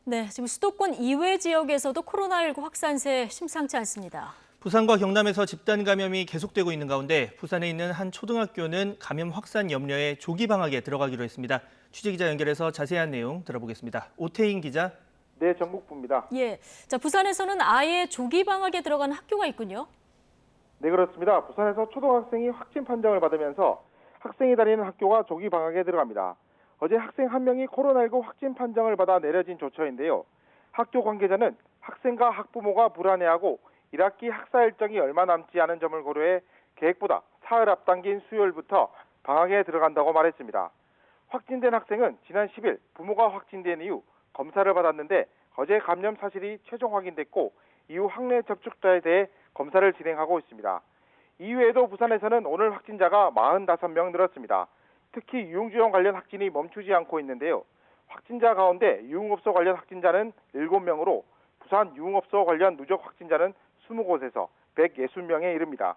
네, 지금 수도권 이외 지역에서도 코로나19 확산세 심상치 않습니다. 부산과 경남에서 집단 감염이 계속되고 있는 가운데 부산에 있는 한 초등학교는 감염 확산 염려에 조기 방학에 들어가기로 했습니다. 취재기자 연결해서 자세한 내용 들어보겠습니다. 오태인 기자. 네, 전국부입니다. 예, 자 부산에서는 아예 조기 방학에 들어가는 학교가 있군요. 네, 그렇습니다. 부산에서 초등학생이 확진 판정을 받으면서 학생이 다니는 학교가 조기 방학에 들어갑니다. 어제 학생 한 명이 코로나19 확진 판정을 받아 내려진 조처인데요. 학교 관계자는 학생과 학부모가 불안해하고 1학기 학사 일정이 얼마 남지 않은 점을 고려해 계획보다 사흘 앞당긴 수요일부터 방학에 들어간다고 말했습니다. 확진된 학생은 지난 10일 부모가 확진된 이후 검사를 받았는데 어제 감염 사실이 최종 확인됐고 이후 학내 접촉자에 대해 검사를 진행하고 있습니다. 이외에도 부산에서는 오늘 확진자가 45명 늘었습니다. 특히 유흥주점 관련 확진이 멈추지 않고 있는데요. 확진자 가운데 유흥업소 관련 확진자는 7명으로 부산 유흥업소 관련 누적 확진자는 20곳에서 160명에 이릅니다.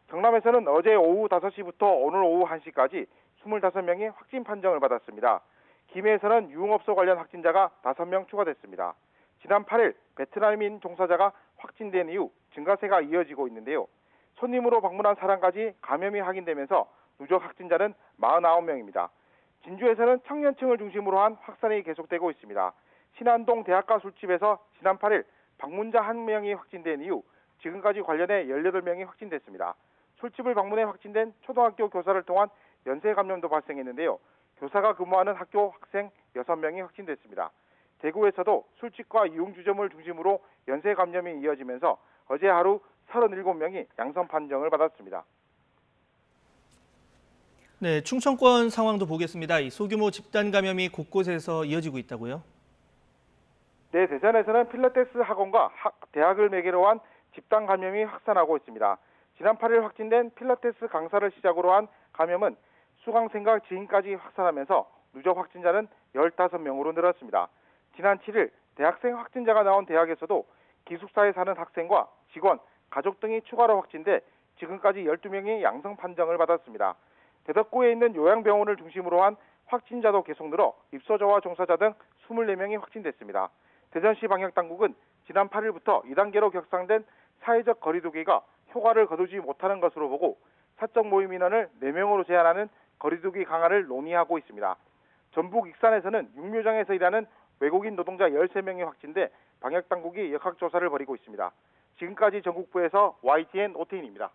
경남에서는 어제 오후 5시부터 오늘 오후 1시까지 25명이 확진 판정을 받았습니다. 김해에서는 유흥업소 관련 확진자가 5명 추가됐습니다. 지난 8일 베트남인 종사자가 확진된 이후 증가세가 이어지고 있는데요. 손님으로 방문한 사람까지 감염이 확인되면서 누적 확진자는 49명입니다. 진주에서는 청년층을 중심으로 한 확산이 계속되고 있습니다. 신안동 대학가 술집에서 지난 8일 방문자 1명이 확진된 이후 지금까지 관련해 18명이 확진됐습니다. 술집을 방문해 확진된 초등학교 교사를 통한 연쇄 감염도 발생했는데요. 교사가 근무하는 학교 학생 6명이 확진됐습니다. 대구에서도 술집과 유흥주점을 중심으로 연쇄 감염이 이어지면서 어제 하루 37명이 양성 판정을 받았습니다. 네, 충청권 상황도 보겠습니다. 이 소규모 집단 감염이 곳곳에서 이어지고 있다고요? 네, 대전에서는 필라테스 학원과 대학을 매개로 한 집단 감염이 확산하고 있습니다. 지난 8일 확진된 필라테스 강사를 시작으로 한 감염은 수강생과 지인까지 확산하면서 누적 확진자는 15명으로 늘었습니다. 지난 7일 대학생 확진자가 나온 대학에서도 기숙사에 사는 학생과 직원, 가족 등이 추가로 확진돼 지금까지 12명이 양성 판정을 받았습니다. 대덕구에 있는 요양병원을 중심으로 한 확진자도 계속 늘어 입소자와 종사자 등 24명이 확진됐습니다. 대전시 방역당국은 지난 8일부터 2단계로 격상된 사회적 거리두기가 효과를 거두지 못하는 것으로 보고 사적 모임 인원을 4명으로 제한하는 거리두기 강화를 논의하고 있습니다. 전북 익산에서는 육묘장에서 일하는 외국인 노동자 13명이 확진돼 방역당국이 역학조사를 벌이고 있습니다. 지금까지 전국부에서 YTN 오태인입니다.